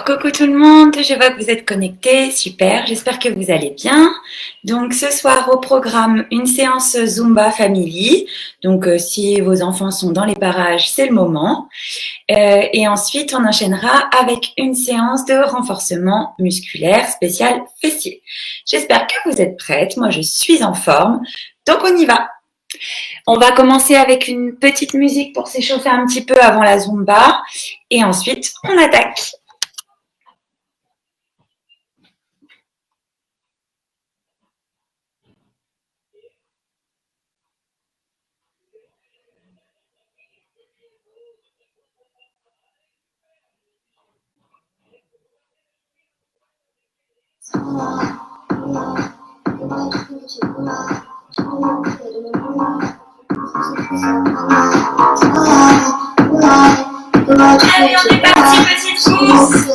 coucou tout le monde, je vois que vous êtes connectés, super, j'espère que vous allez bien. Donc ce soir au programme, une séance Zumba Family. Donc si vos enfants sont dans les parages, c'est le moment. Et ensuite, on enchaînera avec une séance de renforcement musculaire spécial fessier. J'espère que vous êtes prêtes, moi je suis en forme, donc on y va. On va commencer avec une petite musique pour s'échauffer un petit peu avant la Zumba et ensuite on attaque. Allez, on est parti, petite course.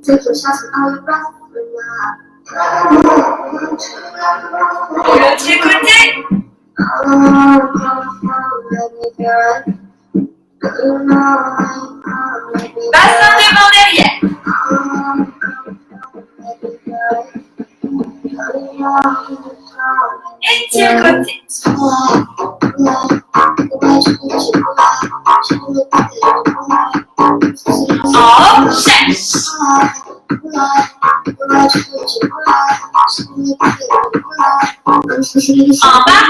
Take your shots with all your breath. L'autre côté. Bassin devant derrière. Et tire côté. En cherche. En bas.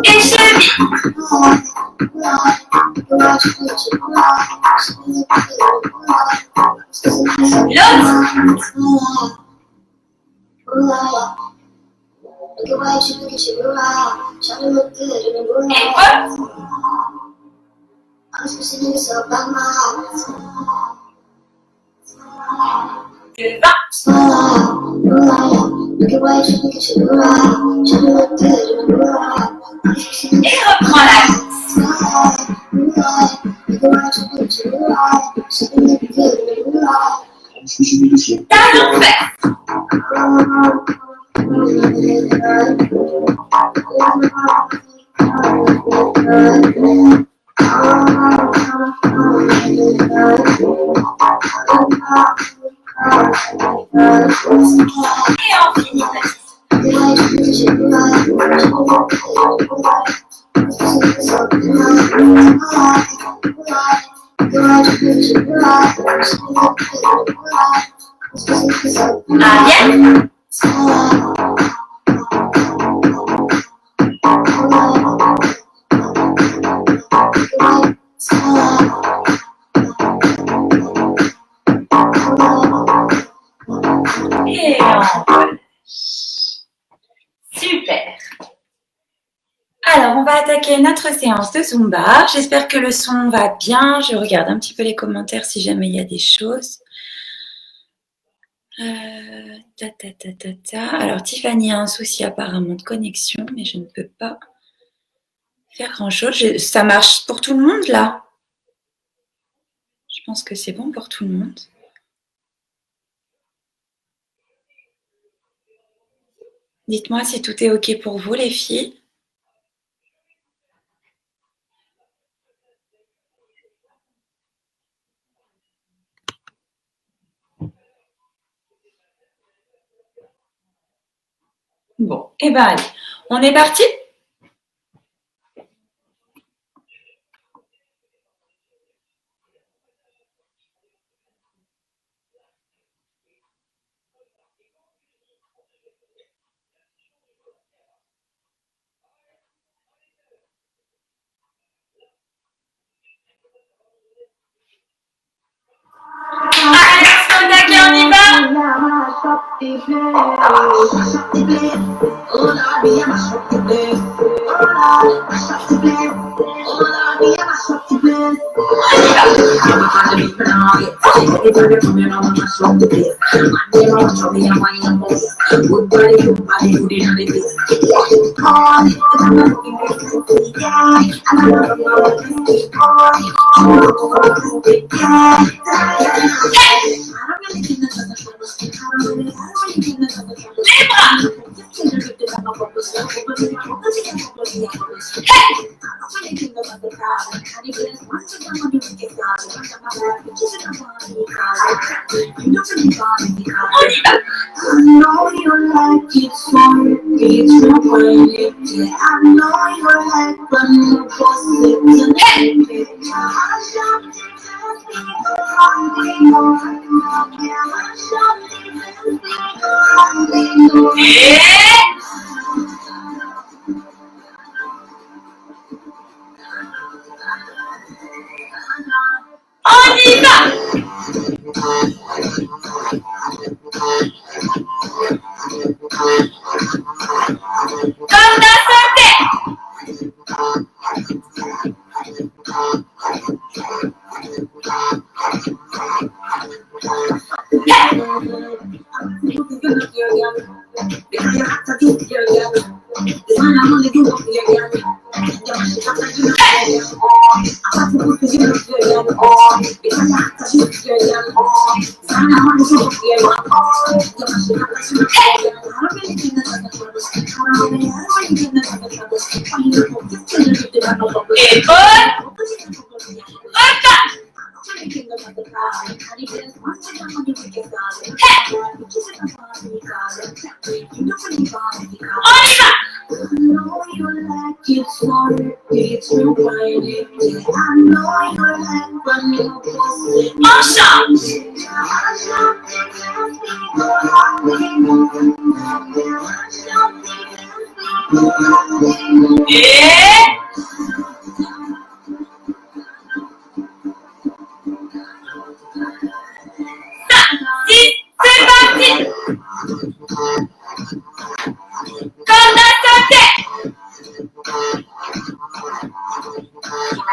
Et cheville. Et reprends la course. Talon vert. Et on finit arrière. Et on relâche. Super. Alors, on va attaquer notre séance de Zumba. J'espère que le son va bien. Je regarde un petit peu les commentaires si jamais il y a des choses. Alors, Tiffany a un souci apparemment de connexion, mais je ne peux pas faire grand-chose. Ça marche pour tout le monde, là? Je pense que c'est bon pour tout le monde. Dites-moi si tout est OK pour vous, les filles. Bon, et ben allez, on est parti? Allez, on se attaque et on y va. On y va! Comme la santé! Et on change. Et c'est parti. Comme la santé.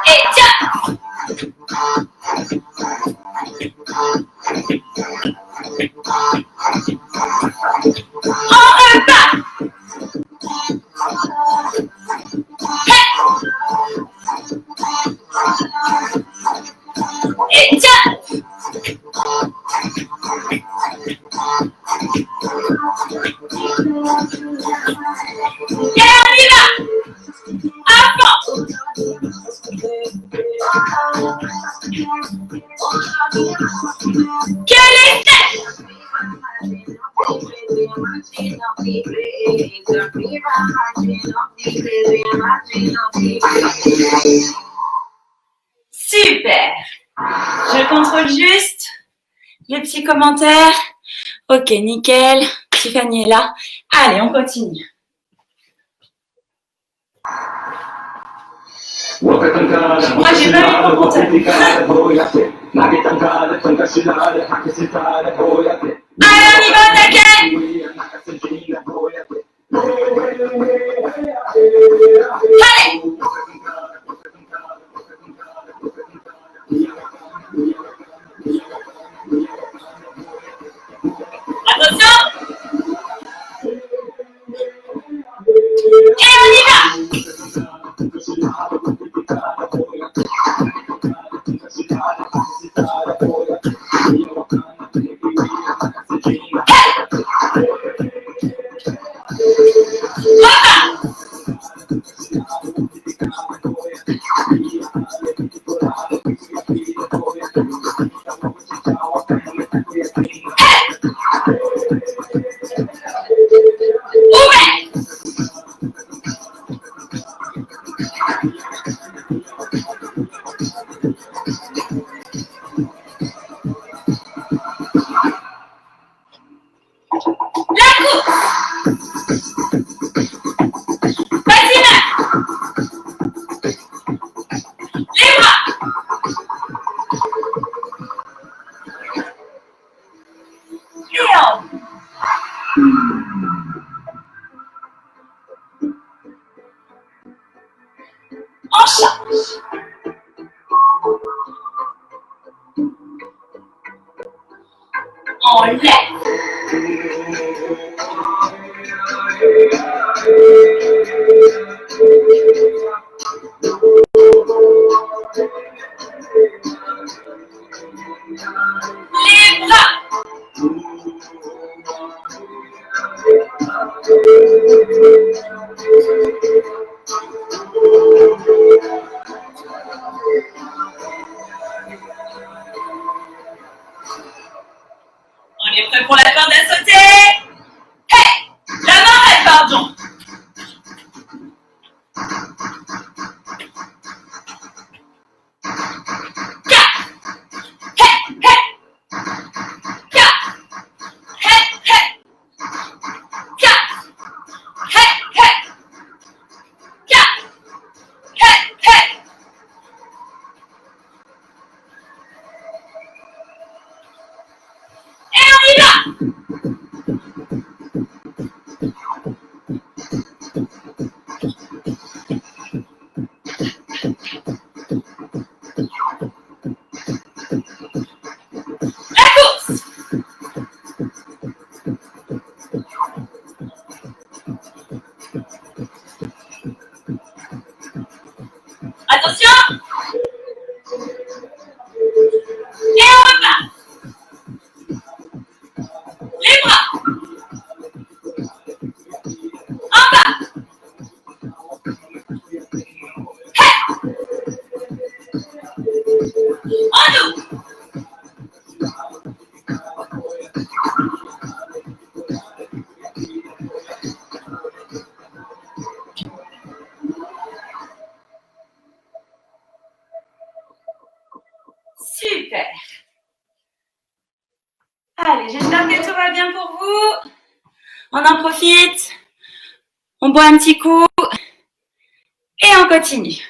Et tiens. On repart. Et tiens. Et on y va. À fond. Quel effet? Super. Je contrôle juste les petits commentaires. Ok, nickel. Tiffany est là. Allez, on continue. Moi, j'ai pas mis mon compteur. Allez, on y va, taquet. Allez. Attention. Et on y va. On change. En l'air. Les bras. On est prêt pour la corde à sauter. Hey, la marée, pardon. Attention. Et on repart. Les bras. En bas. Hey. En nous. Super. Allez, j'espère que tout va bien pour vous. On en profite. On boit un petit coup. Et on continue.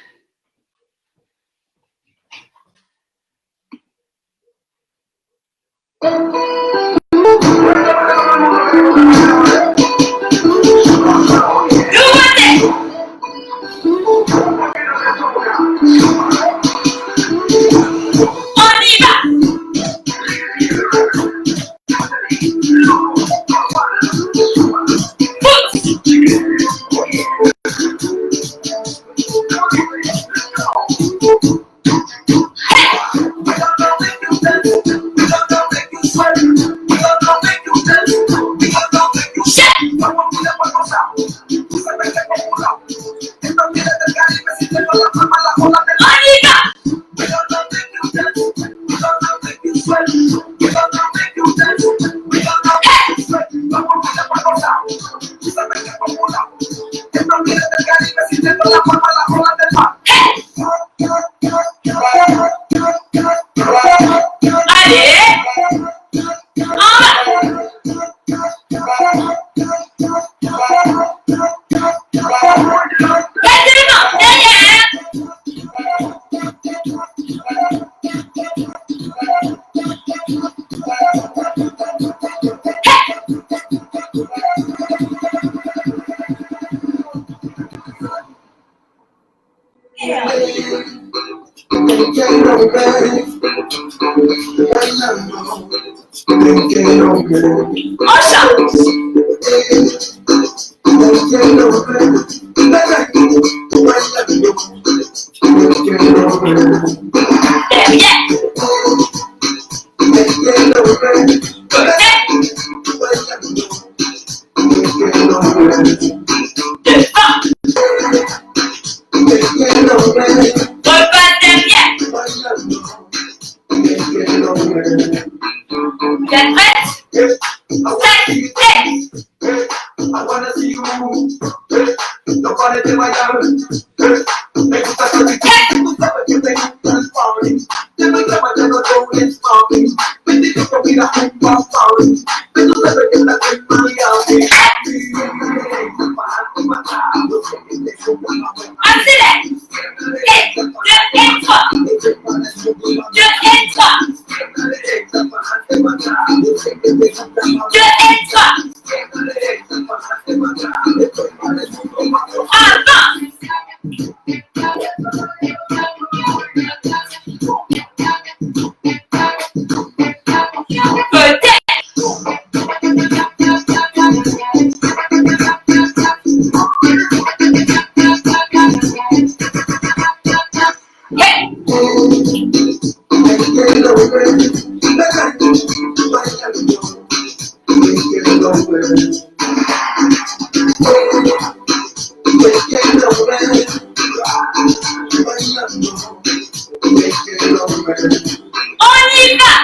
y va!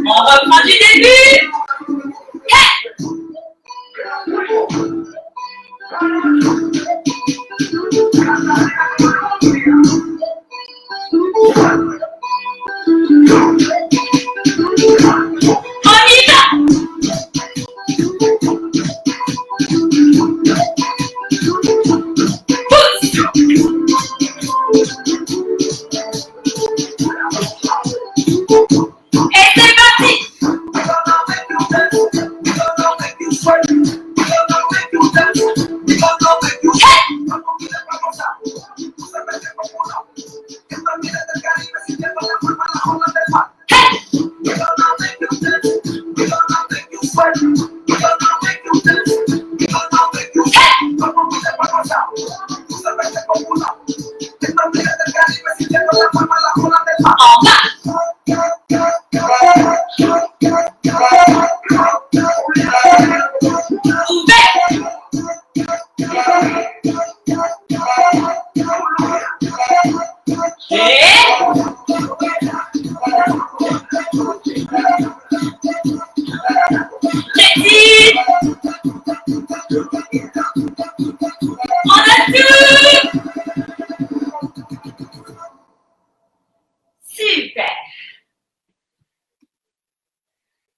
On reprend du début. Hey! On y va! Pousse! Et c'est parti! Super!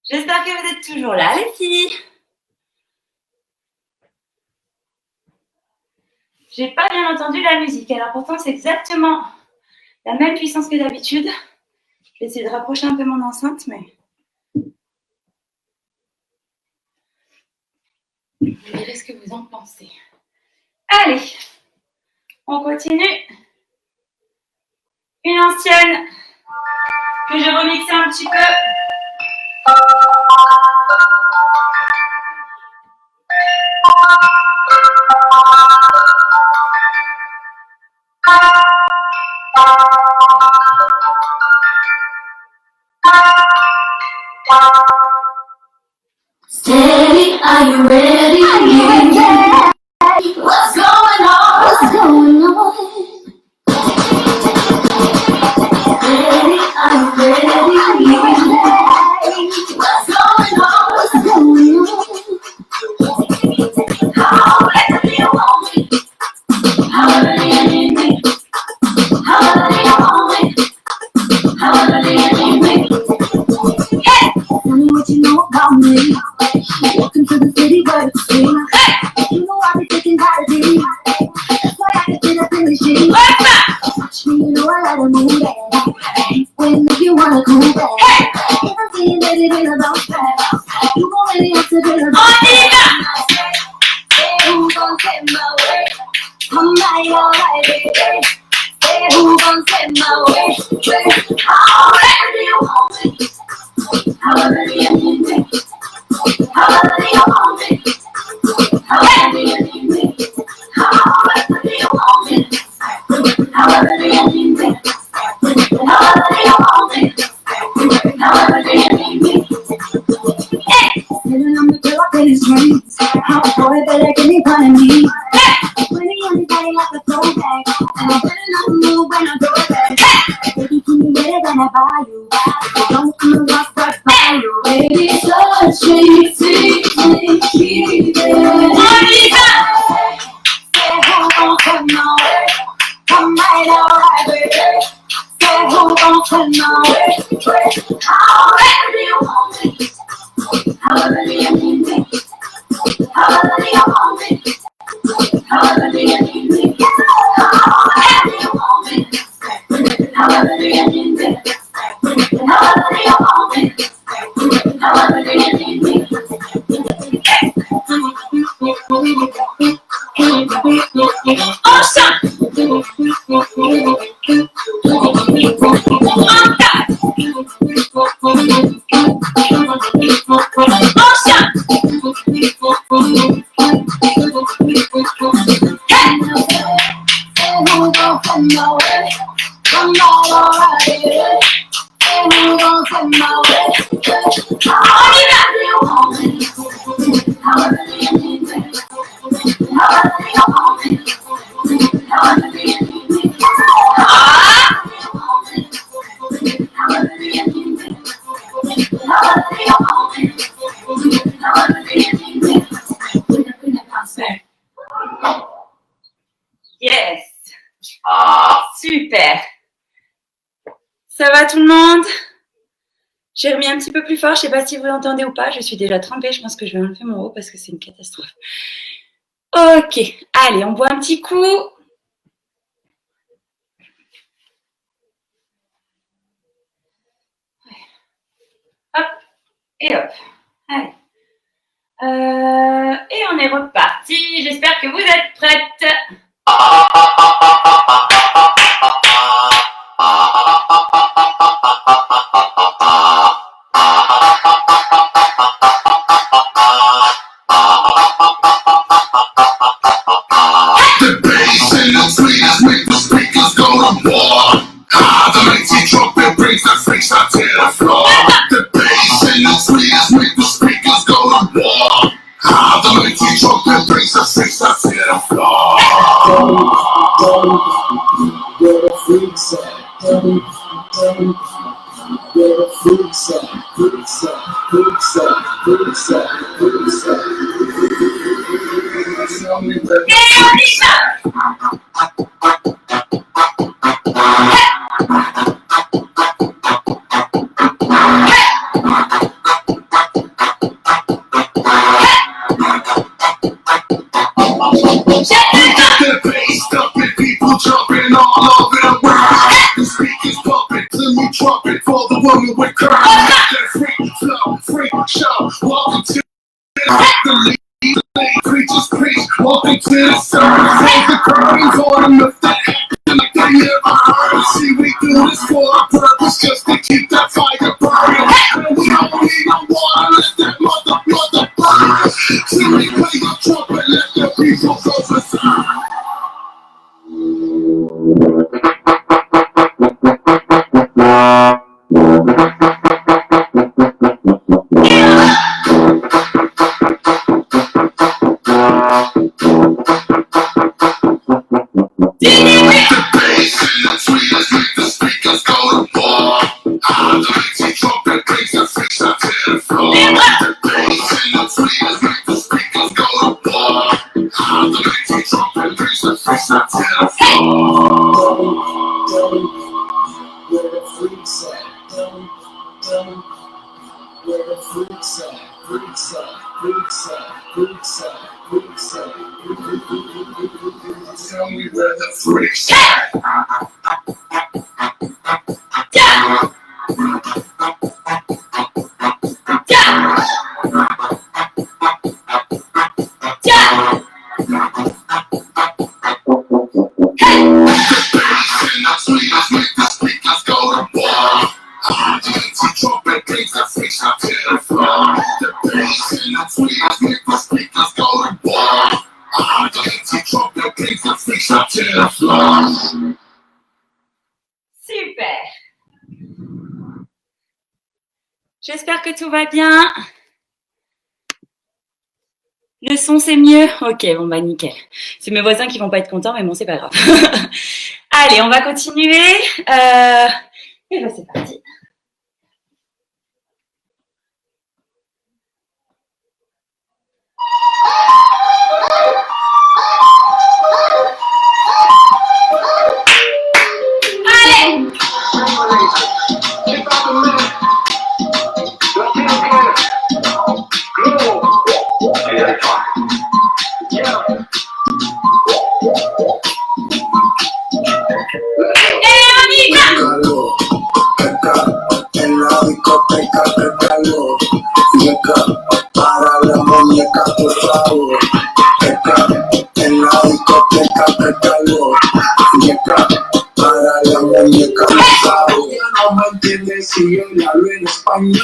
J'espère que vous êtes toujours là, les filles. J'ai pas bien entendu la musique. Alors pourtant, c'est exactement la même puissance que d'habitude. Je vais essayer de rapprocher un peu mon enceinte, mais vous me direz ce que vous en pensez. Allez, on continue. Une ancienne que j'ai remixée un petit peu. Steady, are you ready? What's going on? What's going on? Steady, are you ready? What's going on? What's going on? How ready do you want me? How ready you need me? How ready you want me? How ready you need me? Hey! Tell me what you know about me. Welcome to the city where it's free. You know I be thinking how to be. That's why I can fit up in the sheet. Watch me, you know I like to move that. When if you wanna cool that. If I'm seeing that it ain't about that, you gon' really have to be about that. Say who gon' get my way? I'm like alright, baby. Say who gon' get my way? How ready do you want me? How ready you need me? How ready you want me? How ready you need me? How ready you want me? How ready you need me? How ready you want me? How ready you need me? Hey! Sitting on the pillow, getting strings. How boy better give me one of me. Putting on the body like a throwback. And I'm putting on the move when I throw it back. Baby, can you get it when I buy you? Don't come rock right by you, baby. Such a keep it. Say who gon' come my way? I'm right alright, baby. Say who gon' come my way? How ready do you want me? How ready you need me? How ready you want me? How ready you need me? How ready you want me? How ready you need me? How ready you want me? How ready you need me? Awesome! Awesome! Yes. Super. Ça va tout le monde? J'ai remis un petit peu plus fort, je ne sais pas si vous entendez ou pas, je suis déjà trempée, je pense que je vais enlever mon haut parce que c'est une catastrophe. Ok, allez, on boit un petit coup. Hop, et hop. Allez. Et on est reparti, j'espère que vous êtes prêtes. Super. J'espère que tout va bien. Le son, c'est mieux? Ok, bon bah nickel. C'est mes voisins qui vont pas être contents, mais bon, c'est pas grave. Allez, on va continuer. Et là, c'est parti. no me entiende si yo le hablo en español,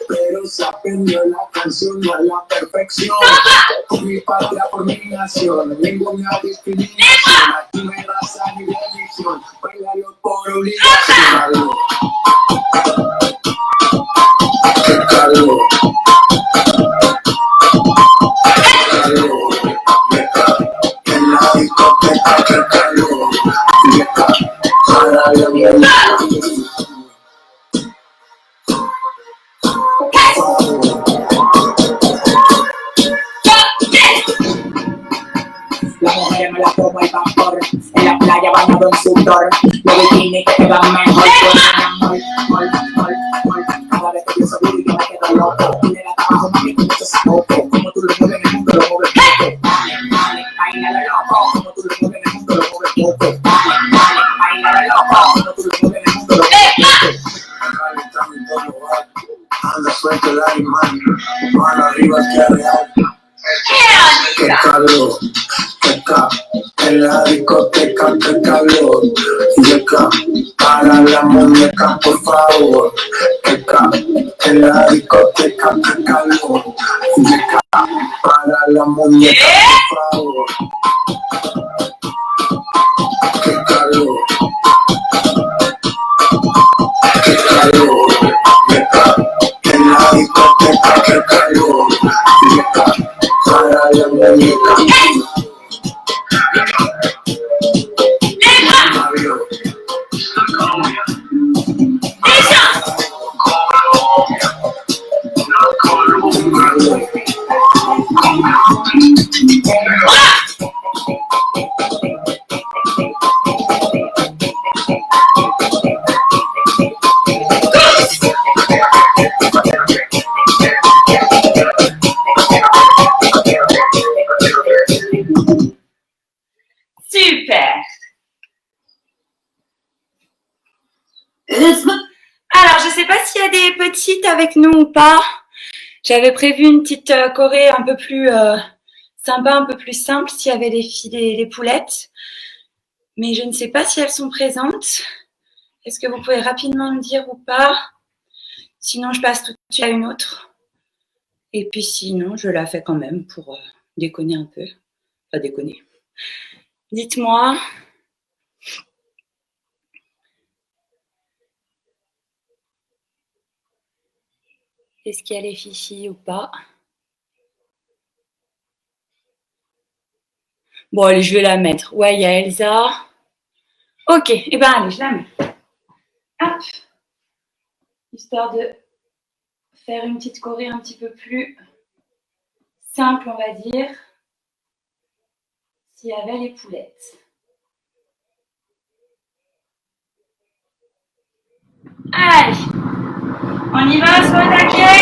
pero se aprendió la canción a la perfección. Por mi patria, por mi nación, ninguna discriminación, aquí no hay raza ni religión, bailalo por obligación. Qué calor, en la discoteca, qué calor, para la mierda. Las mujeres me las como el vapor, en la playa bañado en sudor, los bikinis que te van mejor, cada vez que yo soy yo me quedo loco, y de la trabajo mami con mucho sabote, como tú lo mueves en el mundo lo mueves poco, baila loco, como tú lo mueves en el mundo lo mueves poco, baila loco, como tú lo mueves en el mundo lo mueves poco. Anda suelto el animal, mano arriba que arreal. Qué calor, qué calor, en la discoteca, qué calor. Y acá, para la muñeca, por favor. Qué calor, en la discoteca, qué calor. Y acá, para la muñeca, por favor. Qué calor, qué calor, qué calor, en la discoteca, qué calor. Y acá, para la muñeca. Super. Alors, je ne sais pas s'il y a des petites avec nous ou pas. J'avais prévu une petite choré un peu plus sympa, un peu plus simple, s'il y avait les poulettes. Mais je ne sais pas si elles sont présentes. Est-ce que vous pouvez rapidement me dire ou pas? Sinon, je passe tout de suite à une autre. Et puis sinon, je la fais quand même pour déconner un peu. Pas déconner. Dites-moi. Est-ce qu'il y a les filles ou pas? Bon, allez, je vais la mettre. Ouais, il y a Elsa. Ok, et ben allez, je la mets. Hop. Histoire de faire une petite choré un petit peu plus simple, on va dire. S'il y avait les poulettes. Allez, on y va, soit attaqué.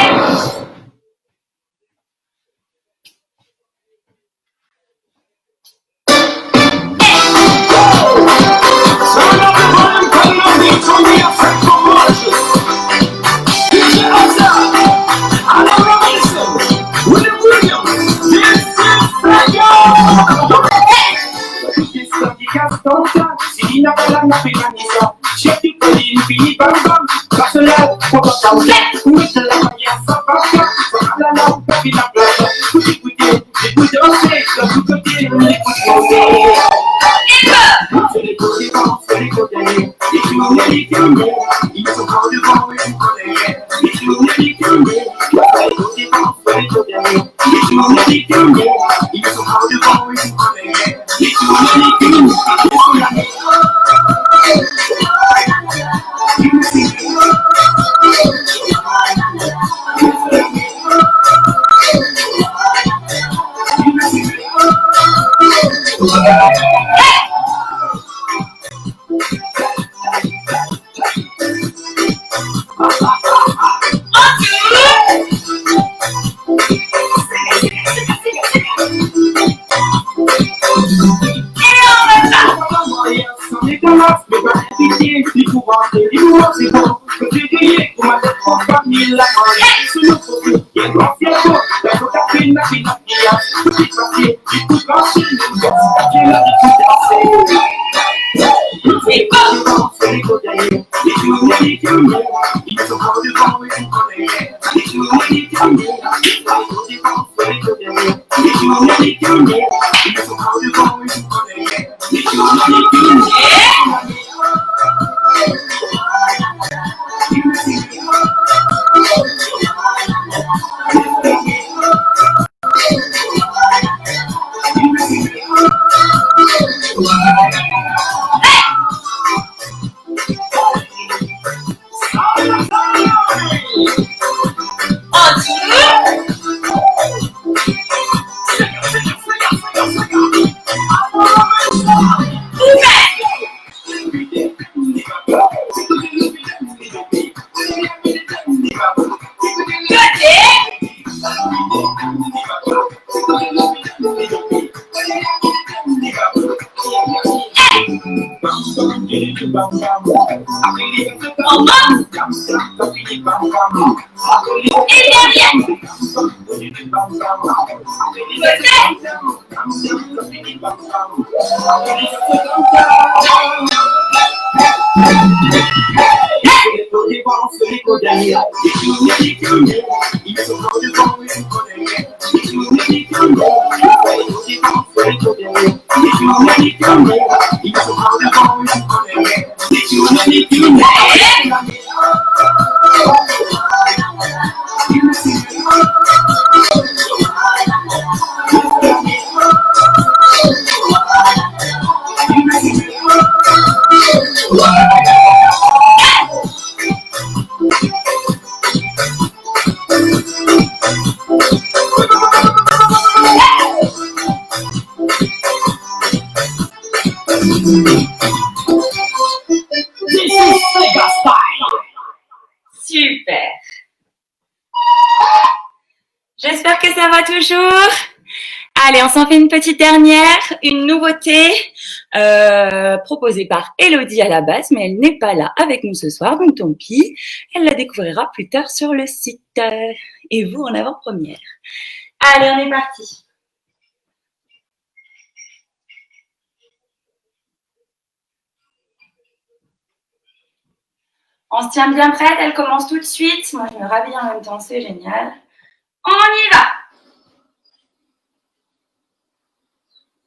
Super. J'espère que ça va toujours. Allez, on s'en fait une petite dernière, une nouveauté proposée par Elodie à la base, mais elle n'est pas là avec nous ce soir, donc tant pis. Elle la découvrira plus tard sur le site. Et vous en avant-première. Allez, on est parti. On se tient bien prête, elle commence tout de suite. Moi, je me rhabille en même temps, c'est génial. On y va!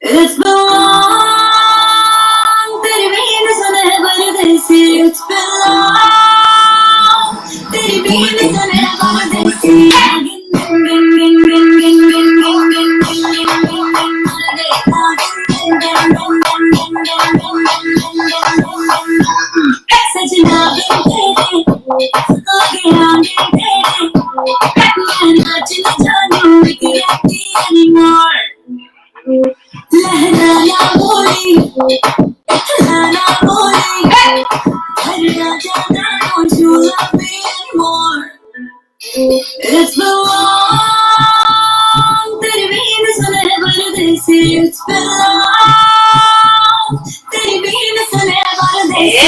It's been long, तेरी बीन सुने परदेसी. It's been long, तेरी बीन सुने परदेसी. सजना तेरे आगे आगे तेरे मैं नाच न जानूं तेरी anymore. लहराया बोली लहराया बोली हरना जाना don't you love me anymore. It's been long, तेरी बीन सुने परदेसी. It's been long, तेरी बीन सुने परदेसी.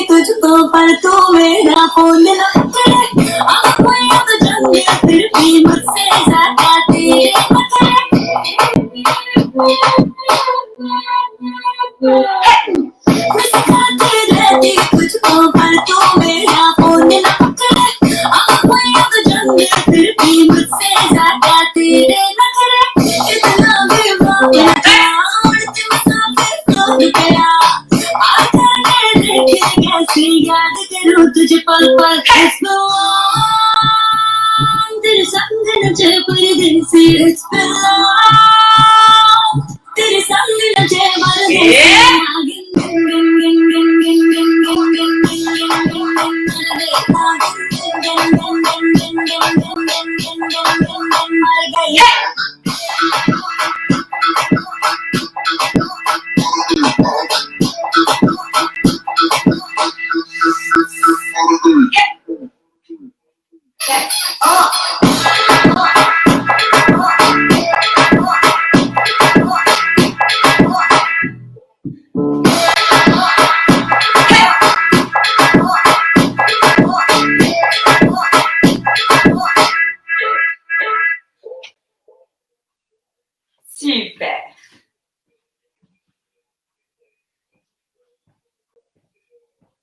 तुझको पर तू मेरा फोन न करे. आँखों अब जंगे फिर भी मुझसे ज्यादा तेरे नखरे. मैं सिखाती रहती तुझको पर तू मेरा फोन न करे. आँखों अब जंगे फिर भी मुझसे ज्यादा तेरे नखरे. इतना बेवफा उड़ते मुसाफिर खो गया. कैसे याद करूं तुझे पल पल. It's been long, तेरे संग नचे परदेसी. It's been long, तेरे संग नचे परदेसी.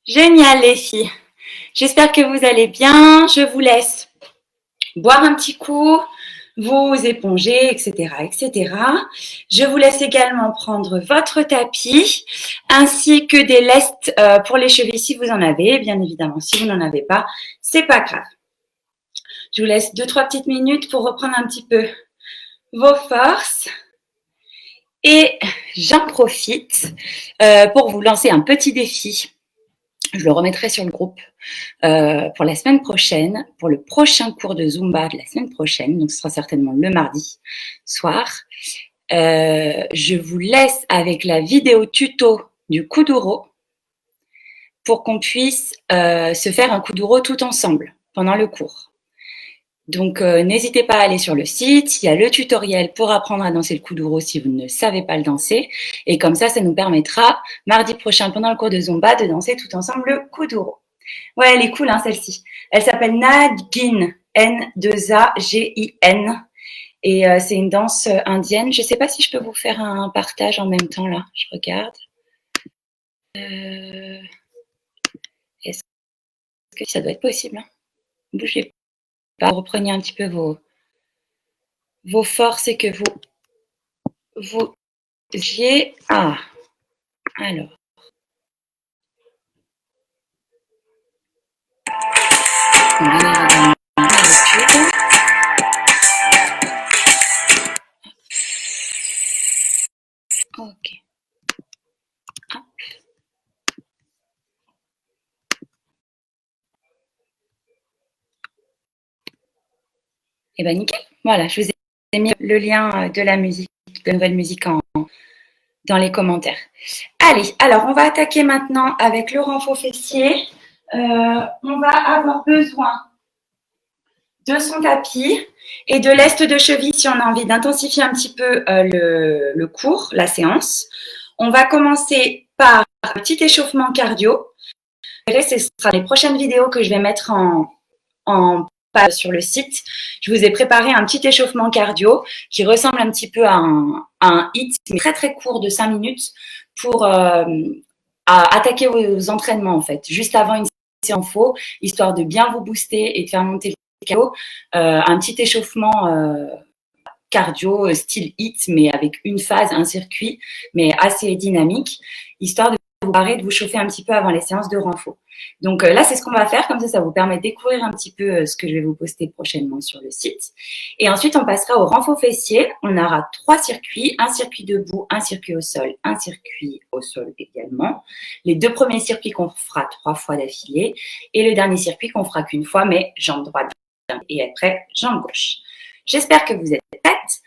Génial les filles. J'espère que vous allez bien. Je vous laisse boire un petit coup, vous éponger, etc., etc. Je vous laisse également prendre votre tapis ainsi que des lestes pour les chevilles si vous en avez. Bien évidemment, si vous n'en avez pas, c'est pas grave. Je vous laisse 2-3 petites minutes pour reprendre un petit peu vos forces. Et j'en profite pour vous lancer un petit défi. Je le remettrai sur le groupe pour la semaine prochaine, pour le prochain cours de Zumba de la semaine prochaine, donc ce sera certainement le mardi soir. Je vous laisse avec la vidéo tuto du Kuduro pour qu'on puisse se faire un Kuduro tout ensemble pendant le cours. Donc, n'hésitez pas à aller sur le site, il y a le tutoriel pour apprendre à danser le Kuduro si vous ne savez pas le danser. Et comme ça nous permettra, mardi prochain, pendant le cours de Zumba, de danser tout ensemble le Kuduro. Ouais, elle est cool, hein, celle-ci. Elle s'appelle Nagin, N-2-A-G-I-N. Et c'est une danse indienne. Je ne sais pas si je peux vous faire un partage en même temps, là. Je regarde. Est-ce que ça doit être possible, hein? Bougez pas. Reprenez un petit peu vos forces et que vous j'ai alors. On va aller dans l'habitude. Ok. Hop. Et ben nickel. Voilà, je vous ai mis le lien de la musique, de nouvelle musique dans les commentaires. Allez, alors on va attaquer maintenant avec le renfort fessier. On va avoir besoin de son tapis et de lest de cheville si on a envie d'intensifier un petit peu le cours, la séance. On va commencer par un petit échauffement cardio. Ce sera les prochaines vidéos que je vais mettre en sur le site. Je vous ai préparé un petit échauffement cardio qui ressemble un petit peu à un HIIT, mais très très court de 5 minutes pour attaquer vos entraînements en fait, juste avant une séance faux, histoire de bien vous booster et de faire monter le cardio. Un petit échauffement cardio style HIIT, mais avec une phase, un circuit, mais assez dynamique, histoire de vous barrer, de vous chauffer un petit peu avant les séances de renfort. Donc là, c'est ce qu'on va faire, comme ça vous permet de découvrir un petit peu ce que je vais vous poster prochainement sur le site. Et ensuite, on passera au renfort fessier. On aura 3 circuits, un circuit debout, un circuit au sol, un circuit au sol également. Les 2 premiers circuits qu'on fera 3 fois d'affilée et le dernier circuit qu'on fera qu'une fois, mais jambe droite et après jambe gauche. J'espère que vous êtes prêtes,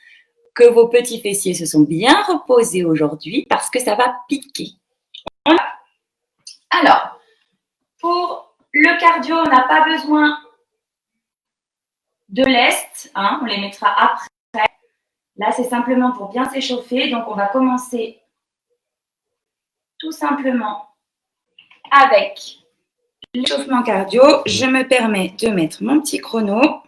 que vos petits fessiers se sont bien reposés aujourd'hui parce que ça va piquer. Alors, pour le cardio, on n'a pas besoin de lest, hein, on les mettra après. Là, c'est simplement pour bien s'échauffer. Donc, on va commencer tout simplement avec l'échauffement cardio. Je me permets de mettre mon petit chrono.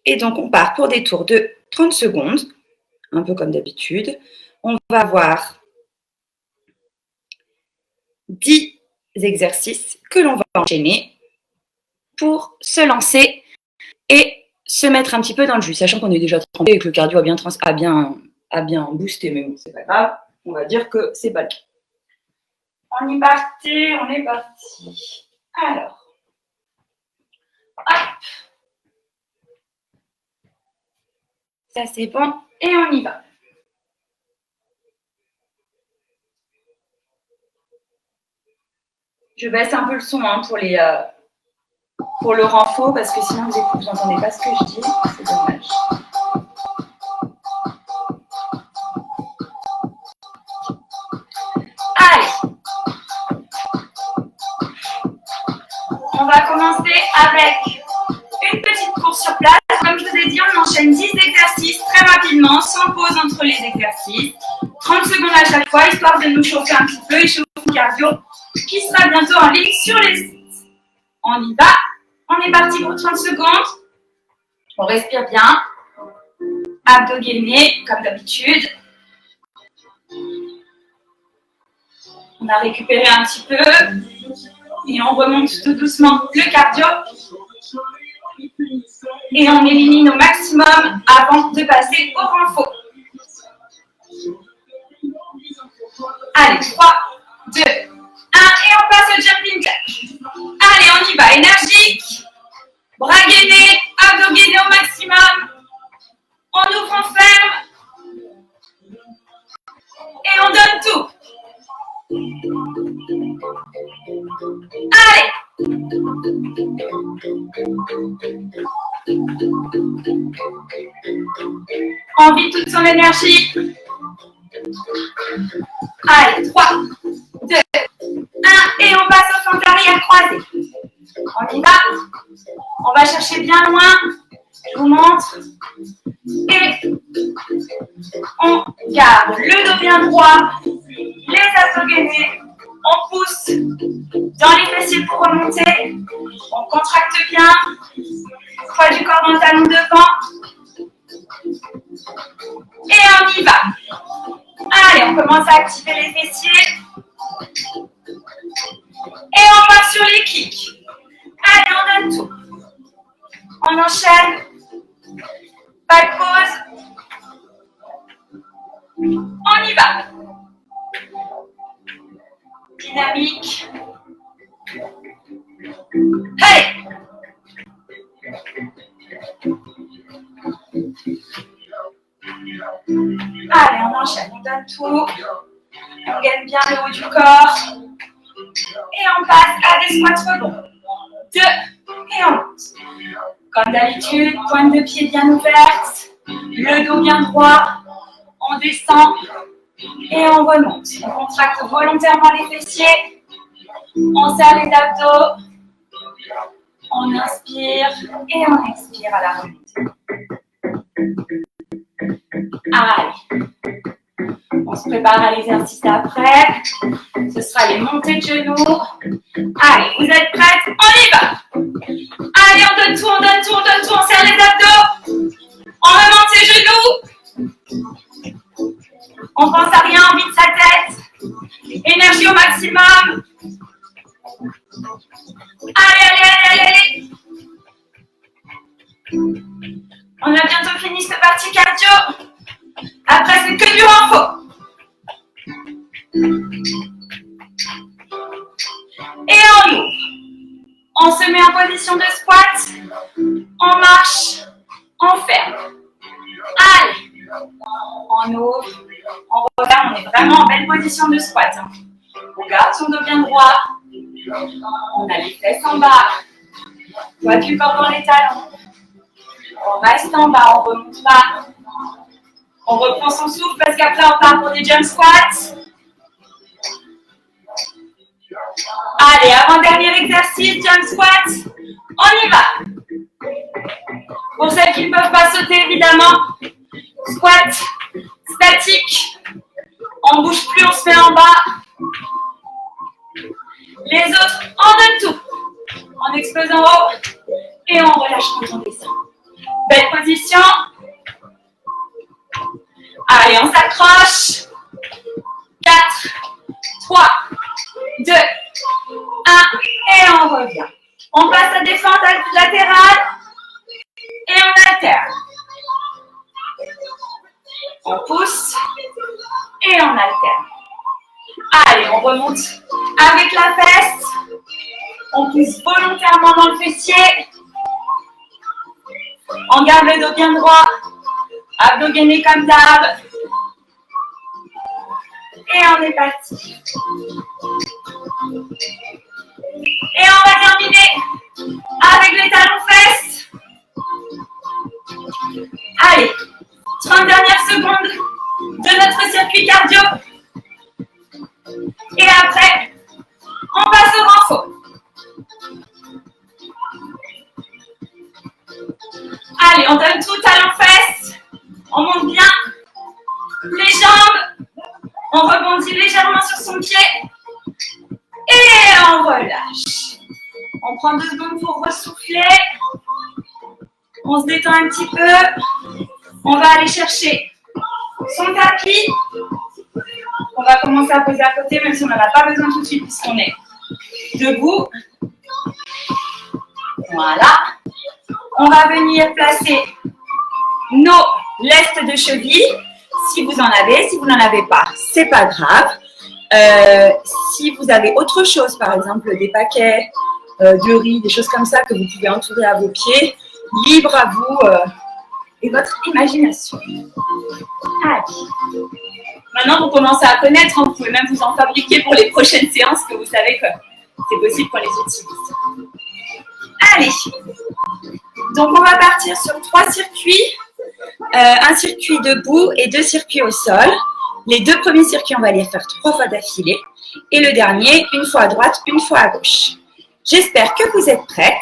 Et donc, on part pour des tours de 30 secondes, un peu comme d'habitude. On va avoir 10 exercices que l'on va enchaîner pour se lancer et se mettre un petit peu dans le jus, sachant qu'on est déjà trempé et que le cardio a bien boosté, mais bon, c'est pas grave. On va dire que c'est pas le cas. On est parti. Alors, hop. Ça, c'est bon. Et on y va. Je baisse un peu le son hein, pour le renfort, parce que sinon, vous n'entendez pas ce que je dis. C'est dommage. Allez. On va commencer avec une petite course sur place. Comme je vous ai dit, on enchaîne 10 exercices très rapidement, sans pause entre les exercices. 30 secondes à chaque fois, histoire de nous chauffer un petit peu, échauffer le cardio, qui sera bientôt en ligne sur les sites. On y va. On est parti pour 30 secondes. On respire bien. abdos gainés, comme d'habitude. On a récupéré un petit peu. Et on remonte tout doucement le cardio. Et on élimine au maximum avant de passer au renfort. Allez, 3, 2, 1, et on passe au jumping jack. Allez, on y va, énergique. Bras gainés, abdos gainés au maximum. On ouvre, on ferme. Et on donne tout. Allez. On vit toute son énergie. Allez, 3, 2, 1, et on passe au flanc arrière croisé. On y va. On va chercher bien loin. Je vous montre. Et on garde le dos bien droit, les abdos gainés. On pousse dans les fessiers pour remonter. On contracte bien. Poids du corps dans le talon devant. Et on y va. Allez, on commence à activer les fessiers. Et on part sur les kicks. Allez, on donne tout. On enchaîne. Pas de pause. On y va. Dynamique. Hey! Allez, on enchaîne, on donne tout. On gagne bien le haut du corps. Et on passe à des squats rebonds. 2, et on monte. Comme d'habitude, pointe de pied bien ouverte. Le dos bien droit. On descend. Et on remonte. On contracte volontairement les fessiers. On serre les abdos. On inspire et on expire à la remontée. Allez. On se prépare à l'exercice après. Ce sera les montées de genoux. Allez, vous êtes prêtes? On y va. Allez, on donne tout, on donne tout, on donne tout. On serre les abdos. On remonte ses genoux. On pense à rien, on vide sa tête. Énergie au maximum. Allez, allez, allez, allez, allez. On a bientôt fini cette partie cardio. Après, c'est que du renfort. Et on ouvre. On se met en position de squat. On marche. On ferme. Allez. On ouvre. On referme. On est vraiment en belle position de squat. On garde son dos bien droit. On a les fesses en bas. Poids du corps dans les talons. On reste en bas, on ne remonte pas. On reprend son souffle parce qu'après on part pour des jump squats. Allez, avant-dernier exercice, jump squat. On y va. Pour celles qui ne peuvent pas sauter, évidemment, squat statique. On ne bouge plus, on se met en bas. Les autres, on donne tout. On explose en haut et on relâche quand on descend. Belle position. Allez, on s'accroche. 4, 3, 2, 1 et on revient. On passe à des fentes latérales et on alterne. On pousse et on alterne. Allez, on remonte avec la fesse. On pousse volontairement dans le fessier. On garde le dos bien droit. Abdos gainés comme d'hab. Et on est parti. Et on va terminer avec les talons fesses. Allez, 30 dernières secondes de notre circuit cardio. Et après, on passe au renfort. Allez, on donne tout, talons fesses. On monte bien les jambes. On rebondit légèrement sur son pied. Et on relâche. On prend 2 secondes pour ressouffler. On se détend un petit peu. On va aller chercher son tapis. On va commencer à poser à côté, même si on n'en a pas besoin tout de suite puisqu'on est debout. Voilà. On va venir placer nos lestes de cheville. Si vous en avez, si vous n'en avez pas, c'est pas grave. Si vous avez autre chose, par exemple des paquets de riz, des choses comme ça que vous pouvez entourer à vos pieds, libre à vous et votre imagination. Allez. Maintenant, vous commencez à connaître, hein, vous pouvez même vous en fabriquer pour les prochaines séances que vous savez que c'est possible qu'on les utilise. Allez. Donc, on va partir sur 3 circuits. Un circuit debout et 2 circuits au sol. Les 2 premiers circuits, on va les faire 3 fois d'affilée. Et le dernier, une fois à droite, une fois à gauche. J'espère que vous êtes prêtes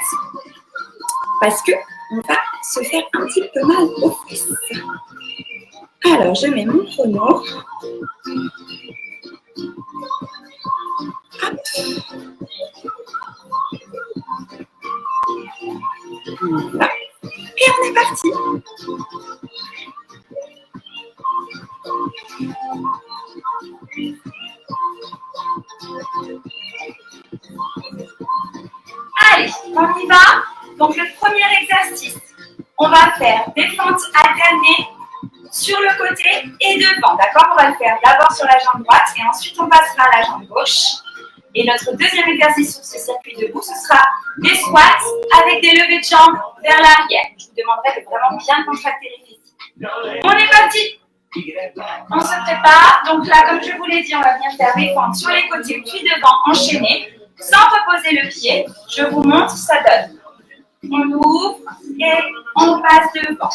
parce qu'on va se faire un petit peu mal aux fesses. Alors, je mets mon chrono. Hop. Voilà. Et on est parti. Allez, on y va. Donc, le premier exercice, on va faire des fentes alternées sur le côté et devant. D'accord? On va le faire d'abord sur la jambe droite et ensuite on passera à la jambe gauche. Et notre deuxième exercice sur ce circuit debout, ce sera des squats avec des levées de jambes vers l'arrière. Je vous demanderai de vraiment bien contracter les fessiers. On est parti. On se prépare. Donc là, comme je vous l'ai dit, on va venir faire des fentes sur les côtés puis devant, enchaîner, sans reposer le pied. Je vous montre, ça donne. On ouvre et on passe devant.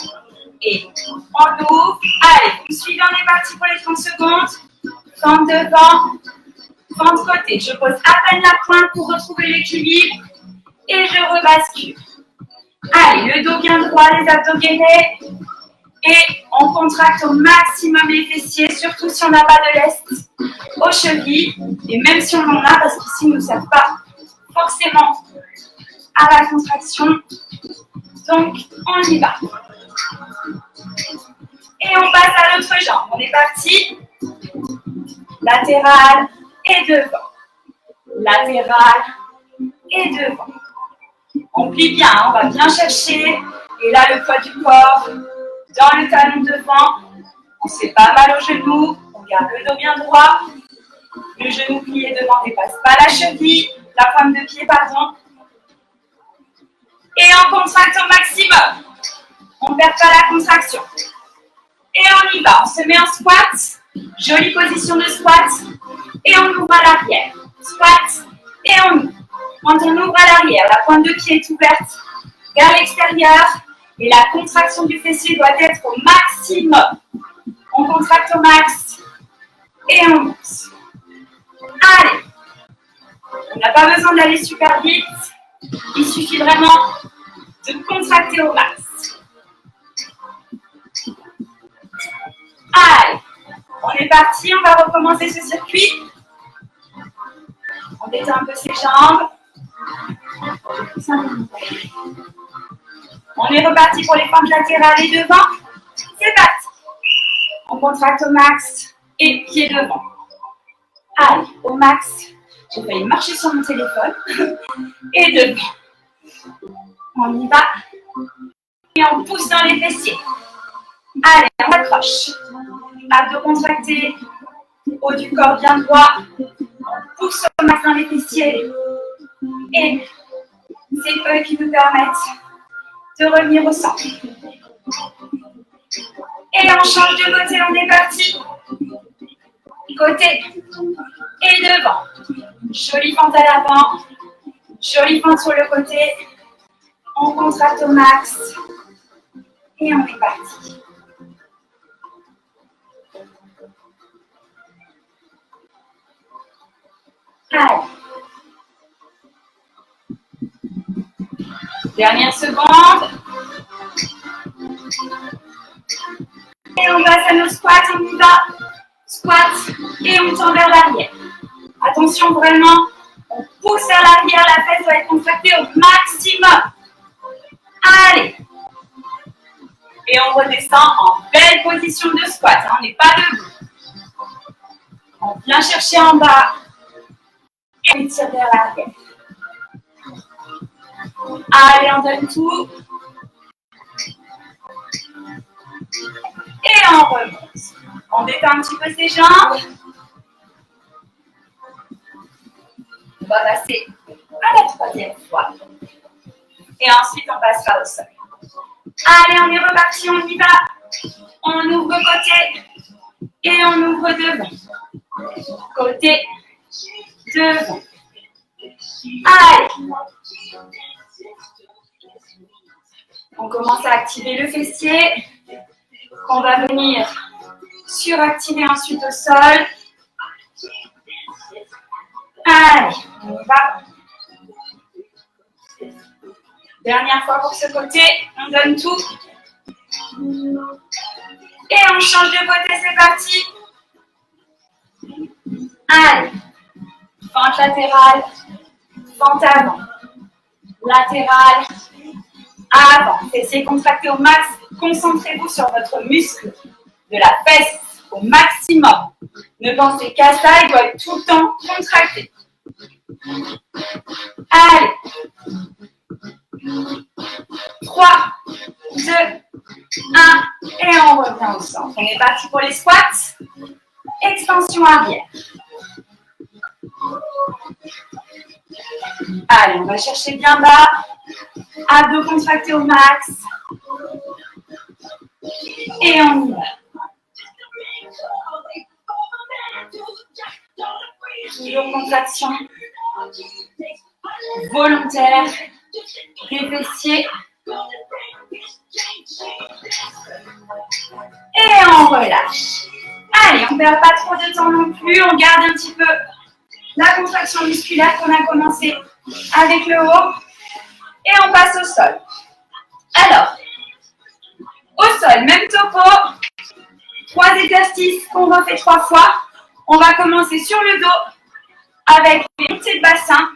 Et on ouvre. Allez, vous suivez, on est parti pour les 30 secondes. Fente devant, fente côté. Je pose à peine la pointe pour retrouver l'équilibre. Et je rebascule. Allez, le dos bien droit, les abdos gainés. Et on contracte au maximum les fessiers, surtout si on n'a pas de lest aux chevilles. Et même si on en a, parce qu'ici, ils ne savent pas forcément à la contraction. Donc, on y va. Et on passe à l'autre jambe. On est parti. Latéral et devant. Latéral et devant. On plie bien, hein, on va bien chercher. Et là, le poids du corps dans le talon devant. On se fait pas mal au genou. On garde le dos bien droit. Le genou plié devant ne dépasse pas la cheville. La pointe de pied, pardon. Et on contracte au maximum. On ne perd pas la contraction. Et on y va. On se met en squat. Jolie position de squat. Et on ouvre à l'arrière. Squat. Et on ouvre. Quand on ouvre à l'arrière, la pointe de pied est ouverte vers l'extérieur. Et la contraction du fessier doit être au maximum. On contracte au max. Et on monte. Allez. On n'a pas besoin d'aller super vite. Il suffit vraiment de contracter au max. Allez, on est parti, on va recommencer ce circuit. On détend un peu ses jambes. On est reparti pour les fentes latérales et devant. C'est parti. On contracte au max et pied devant. Allez, au max. J'ai failli marcher sur mon téléphone. Et devant. On y va. Et on pousse dans les fessiers. Allez, on accroche. Abdos contractés. Haut du corps bien droit. On pousse au max dans les fessiers. Et c'est eux qui nous permettent de revenir au centre. Et on change de côté, on est parti. Côté et devant. Jolie fente à l'avant. Jolie fente sur le côté. On contracte au max. Et on est parti. Allez. Dernière seconde. Et on passe à nos squats, on y va. Squat et on tend vers l'arrière. Attention vraiment, on pousse vers l'arrière, la fesse doit être contractée au maximum. Allez. Et on redescend en belle position de squat. Hein, on n'est pas debout. On vient chercher en bas. Et on tire vers l'arrière. Allez, on donne tout. Et on remonte. On détend un petit peu ses jambes. On va passer à la troisième fois. Et ensuite, on passera au sol. Allez, on est reparti, on y va. On ouvre côté et on ouvre devant. Côté, devant. Allez. On commence à activer le fessier. On va venir suractiver ensuite au sol. Allez, on y va. Dernière fois pour ce côté, on donne tout. Et on change de côté, c'est parti. Allez, fente latérale, fente avant, latérale, avant. Fessier contracté au max. Concentrez-vous sur votre muscle de la fesse au maximum. Ne pensez qu'à ça, il doit être tout le temps contracté. Allez. 3, 2, 1, et on revient au centre. On est parti pour les squats. Extension arrière. Allez, on va chercher bien bas. Abdos contractés au max. Et on y va. Toujours contraction volontaire des fessiers. Et on relâche. Allez, on ne perd pas trop de temps non plus. On garde un petit peu la contraction musculaire qu'on a commencé avec le haut. Et on passe au sol. Alors, au sol, même topo. 3 exercices qu'on refait 3 fois. On va commencer sur le dos avec les montées de bassin.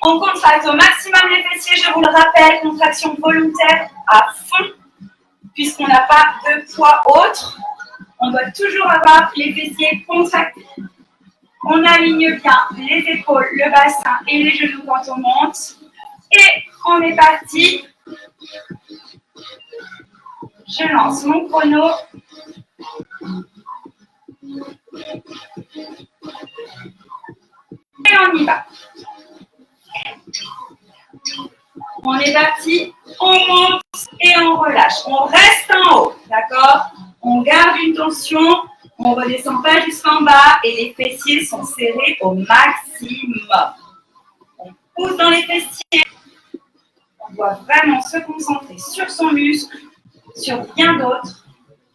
On contracte au maximum les fessiers, je vous le rappelle, contraction volontaire à fond, puisqu'on n'a pas de poids autre. On doit toujours avoir les fessiers contractés. On aligne bien les épaules, le bassin et les genoux quand on monte. Et on est parti. Je lance mon chrono. Et on y va. On est parti, on monte et on relâche. On reste en haut, d'accord? On garde une tension, on ne redescend pas jusqu'en bas et les fessiers sont serrés au maximum. On pousse dans les fessiers. On doit vraiment se concentrer sur son muscle, sur rien d'autre.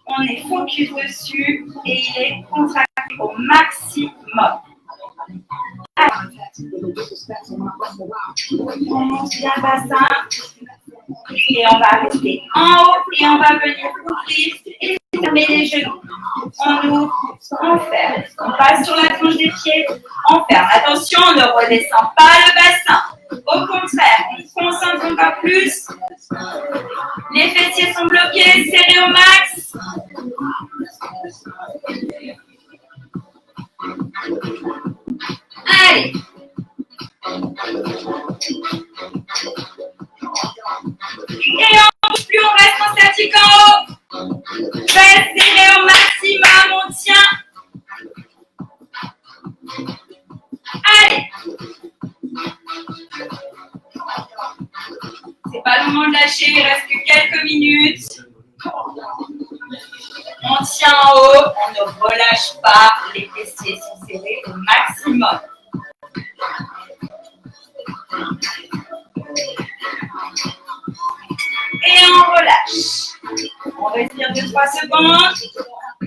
On est focus dessus et il est contracté au maximum. On monte bien le bassin et on va rester en haut et on va venir ouvrir et fermer les genoux. On ouvre, on ferme. On passe sur la tronche des pieds, on ferme. Attention, on ne redescend pas le bassin. Au contraire, on concentre encore plus. Les fessiers sont bloqués, serrés au max. Allez. Et on ne bouge plus, on reste en statique en haut. Faites serrer au maximum, on tient. Allez. C'est pas le moment de lâcher, il reste que quelques minutes. On tient en haut, on ne relâche pas, les fessiers sont serrés au maximum. Et on relâche. On respire 2-3 secondes.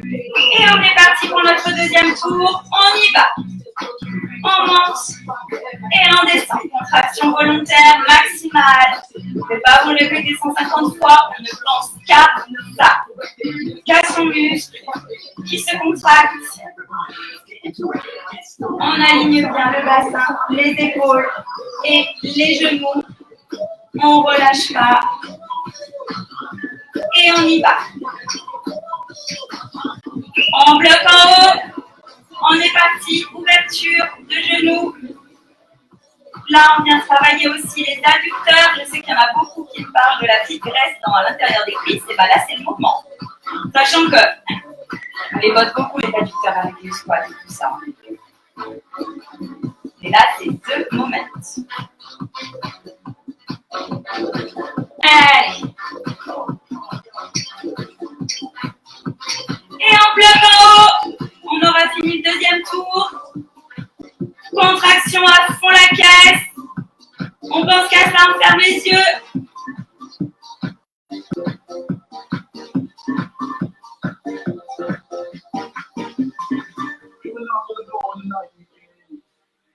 Et on est parti pour notre deuxième tour. On y va. On monte et on descend. Contraction volontaire maximale. Ne pouvez pas vous lever des 150 fois. On ne pense qu'à ça. Qu'à son muscle qui se contracte. On aligne bien le bassin, les épaules et les genoux. On ne relâche pas. Et on y va. On bloque en haut. On est parti. Ouverture de genoux. Là, on vient travailler aussi les adducteurs. Je sais qu'il y en a beaucoup qui parlent de la petite graisse à l'intérieur des cuisses. Et bien là, c'est le mouvement. Sachant que on les botte beaucoup les adducteurs avec les squats et tout ça. Et là, c'est deux moments. Allez. Et en bloc en haut, on aura fini le deuxième tour. Contraction à fond la caisse. On pense qu'à ça, on ferme les yeux.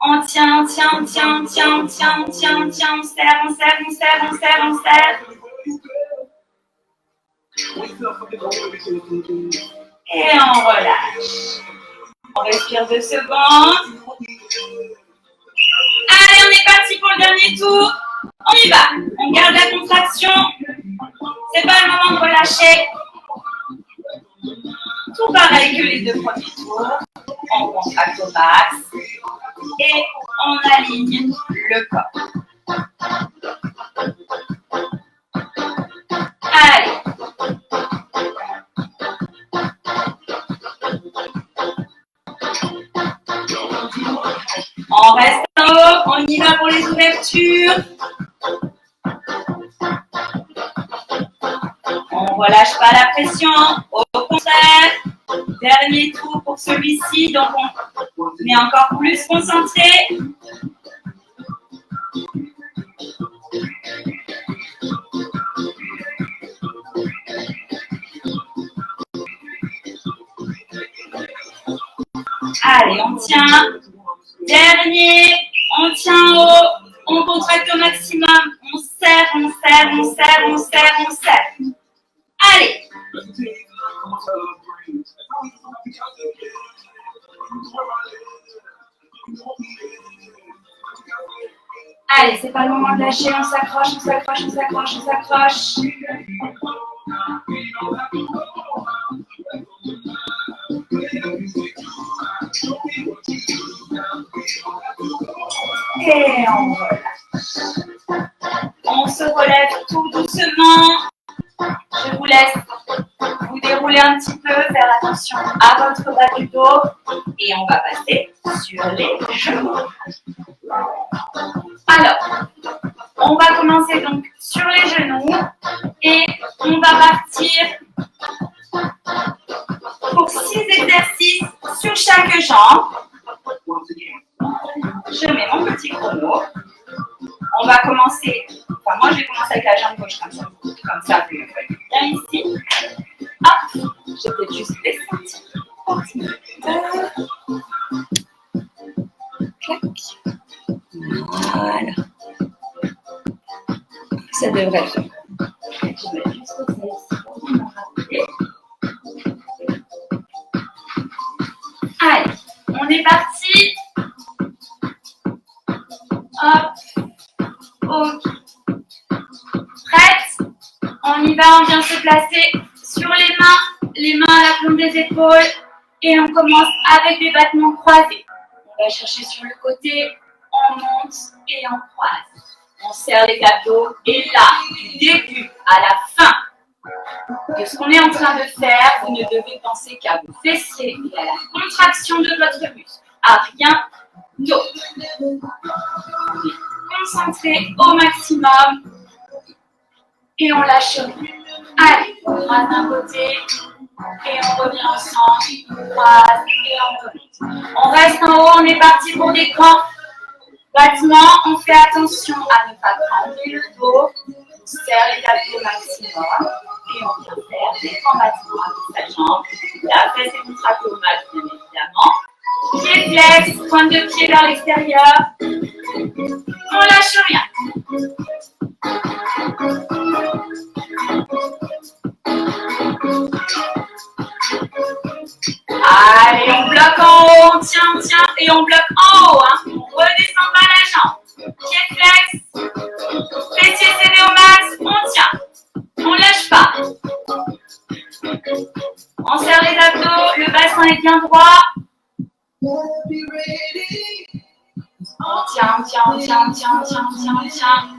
On tient, on tient, on tient, on tient, on tient, on tient, on tient, on serre, on serre, on serre, on serre, on serre. Et on relâche. On respire 2 secondes. Allez, on est parti pour le dernier tour. On y va. On garde la contraction. C'est pas le moment de relâcher. Tout pareil que les 2 premiers tours. On contracte au max. Et on aligne le corps. Allez. On reste en haut, on y va pour les ouvertures. On ne relâche pas la pression, au contraire. Dernier tour pour celui-ci, donc on est encore plus concentré. Allez, on tient. Dernier, on tient en haut, on contracte au maximum. On serre, on serre, on serre, on serre, on serre. Allez. Allez, c'est pas le moment de lâcher, on s'accroche, on s'accroche, on s'accroche, on s'accroche. Et on relâche. On se relève tout doucement. Je vous laisse vous dérouler un petit peu, faire attention à votre bas du dos. Et on va passer sur les genoux. Alors, on va commencer donc sur les genoux. Et on va partir pour 6 exercices sur chaque jambe. Je mets mon petit chrono. On va commencer, enfin moi je vais commencer avec la jambe gauche comme ça vous voyez bien ici. Hop, je vais peut-être juste descendre. Clac. Voilà. Ça devrait le faire. Je vais mettre juste ça ici pour me rappeler. Allez, on est parti. Hop. Ok. Prête? On y va, on vient se placer sur les mains à la plombe des épaules et on commence avec des battements croisés. On va chercher sur le côté, on monte et on croise. On serre les abdos et là, du début à la fin de ce qu'on est en train de faire, vous ne devez penser qu'à vos fessiers et à la contraction de votre muscle, à rien d'autre. Concentré au maximum et on lâche rien. Allez, on croise d'un côté et on revient au centre, on croise et on revient. On reste en haut, on est parti pour des grands battements. On fait attention à ne pas cramer le dos, on serre les abdos au maximum et on vient faire des grands battements avec sa jambe. La fesse est contractée au max, bien évidemment. Pied flex, pointe de pied vers l'extérieur. On lâche rien. Allez, on bloque en haut, on tient et on bloque en haut. Hein. On redescend pas la jambe. Pied flex, fessier serré au max, on tient. On lâche pas. bassin est bien droit. On tient, on tient, on tient, on tient, on tient, on tient, on tient.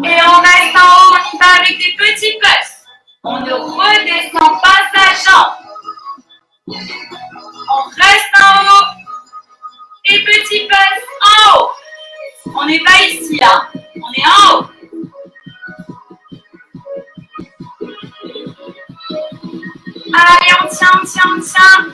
Et on reste en haut, on y va avec des petits pulses. On ne redescend pas sa jambe. On reste en haut. Et petit pulse en haut. On n'est pas ici, là. On est en haut. Allez, on tient, on tient, on tient.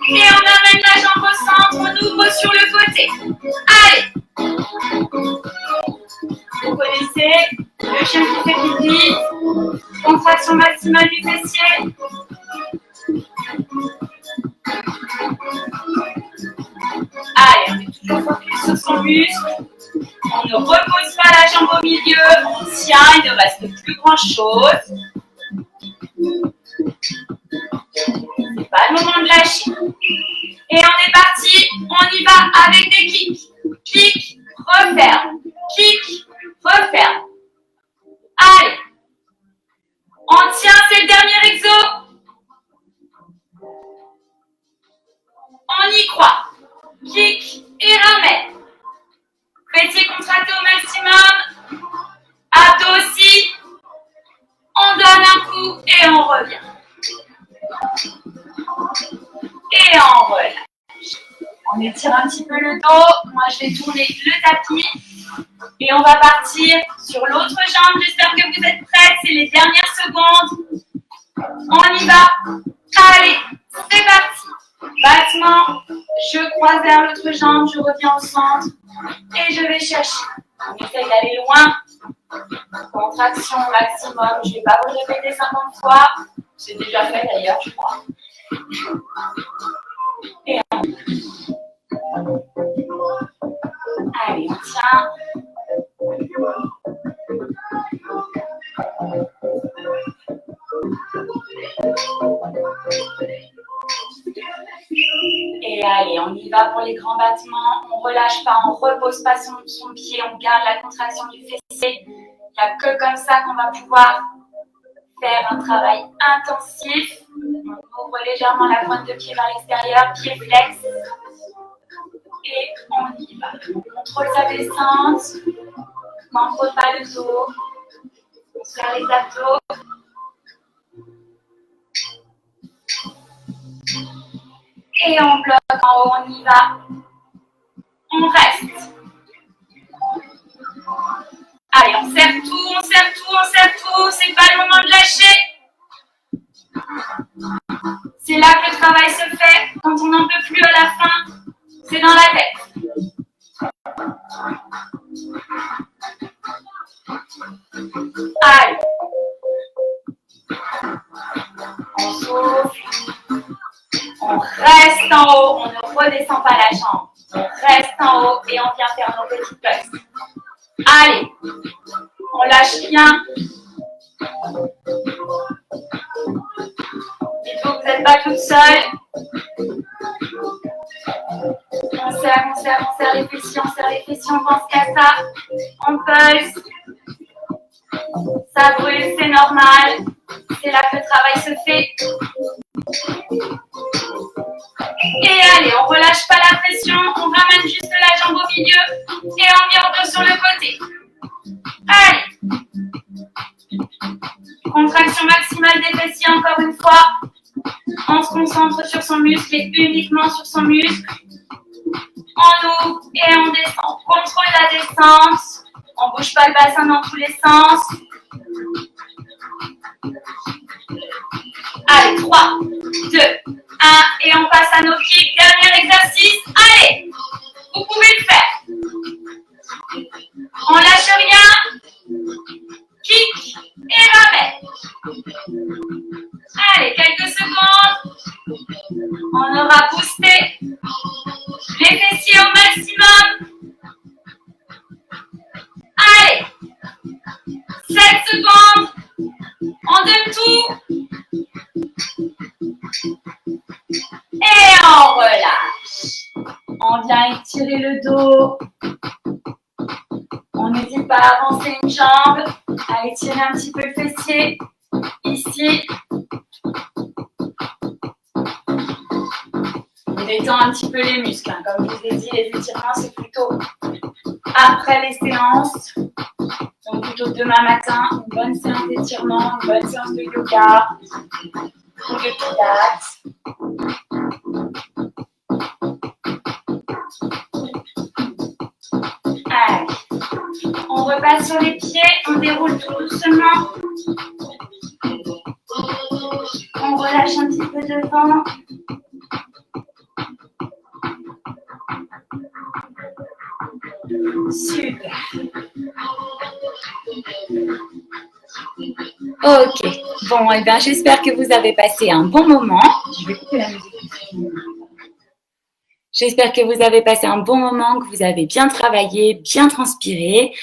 Et on amène la jambe au centre, on ouvre sur le côté. Allez. Vous connaissez le chien qui fait pipi. Contraction maximale du fessier. Allez, on est toujours focus sur son muscle. On ne repose pas la jambe au milieu. On tient, il ne reste plus grand chose. C'est pas le moment de lâcher. Et on est parti. On y va avec des kicks. Kick, referme. Kick, referme. Allez. On tient, c'est le dernier exo. On y croit. Kick et ramène. Fessiers contractés au maximum. Abdos aussi. On donne un coup et on revient. Et on relâche. On étire un petit peu le dos. Moi, je vais tourner le tapis. Et on va partir sur l'autre jambe. J'espère que vous êtes prêtes. C'est les dernières secondes. On y va. Allez, c'est parti. Battement. Je croise vers l'autre jambe. Je reviens au centre. Et je vais chercher. On essaye d'aller loin. Contraction maximum. Je ne vais pas vous répéter 50 fois. C'est déjà fait d'ailleurs, je crois. Et on... Allez, on tient. Et allez, on y va pour les grands battements. On ne relâche pas, on ne repose pas son pied, on garde la contraction du fessier. Il n'y a que comme ça qu'on va pouvoir faire un travail intensif. On ouvre légèrement la pointe de pied vers l'extérieur, pied flex. Et on y va. On contrôle sa descente. On n'enfrotte pas le dos. On serre les abdos. Et on bloque en haut, on y va. On reste. Allez, on serre tout, on serre tout, on serre tout. C'est pas le moment de lâcher. C'est là que le travail se fait. Quand on n'en peut plus à la fin, c'est dans la tête. Allez. On souffle. On reste en haut. On ne redescend pas la jambe. On reste en haut et on vient faire nos petits pulses. Allez. On lâche rien. Dites-vous que vous n'êtes pas toute seule. On serre les fessiers, on pense qu'à ça. On pulse. Ça brûle, c'est normal. C'est là que le travail se fait. Et allez, on ne relâche pas la pression. On ramène juste la jambe au milieu. Et on vient dos sur le côté. Allez. Contraction maximale des fessiers encore une fois. On se concentre sur son muscle et uniquement sur son muscle. On ouvre et on descend. On contrôle la descente. On ne bouge pas le bassin dans tous les sens. Allez, 3, 2, 1. Et on passe à nos kicks. Dernier exercice. Allez, vous pouvez le faire. On lâche rien. Kick et ramène. Allez, quelques secondes. On aura boosté les fessiers au maximum. Allez, 7 secondes. On donne tout. étirer le dos. On n'hésite pas à avancer une jambe, à étirer un petit peu le fessier. Ici. On détend un petit peu les muscles. Hein. Comme je vous ai dit, les étirements, c'est plutôt après les séances. Donc plutôt demain matin, une bonne séance d'étirement, une bonne séance de yoga ou de pilates. Allez, on repasse sur les pieds, on déroule tout doucement. On relâche un petit peu devant. Super. Ok. Bon, et bien, j'espère que vous avez passé un bon moment. Je vais couper la musique. J'espère que vous avez passé un bon moment, que vous avez bien travaillé, bien transpiré.